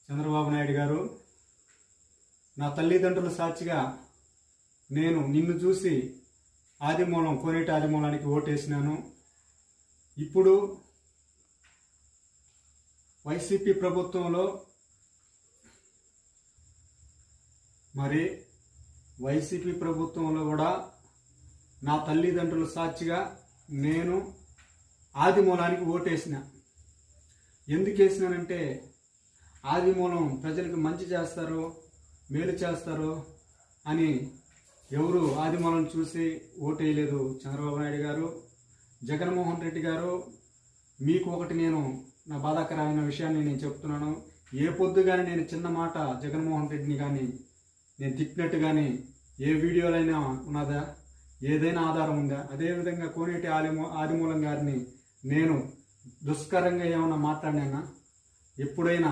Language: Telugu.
చంద్రబాబు నాయుడు గారు, నా తల్లిదండ్రుల సాక్షిగా నేను నిన్ను చూసి ఆదిమూలం కోనేటి ఆదిమూలానికి ఓటేసినాను. ఇప్పుడు వైసీపీ ప్రభుత్వంలో కూడా నా తల్లిదండ్రుల సాక్షిగా నేను ఆదిమూలానికి ఓటేసిన. ఎందుకు వేసినానంటే ఆదిమూలం ప్రజలకు మంచి చేస్తారు, మేలు చేస్తారు అని ఎవరు ఆదిమూలం చూసి ఓటేయలేదు. చంద్రబాబు నాయుడు గారు, జగన్మోహన్ రెడ్డి గారు, మీకు ఒకటి నేను నా బాధాకరమైన విషయాన్ని నేను చెప్తున్నాను. ఏ పొద్దు కానీ నేను చిన్న మాట జగన్మోహన్ రెడ్డిని కానీ నేను తిట్టినట్టు కానీ ఏ వీడియోలైనా ఉన్నదా? ఏదైనా ఆధారం ఉందా? అదేవిధంగా కోనేటి ఆదిమూలం గారిని నేను దుష్కరంగా ఏమైనా మాట్లాడినా? ఎప్పుడైనా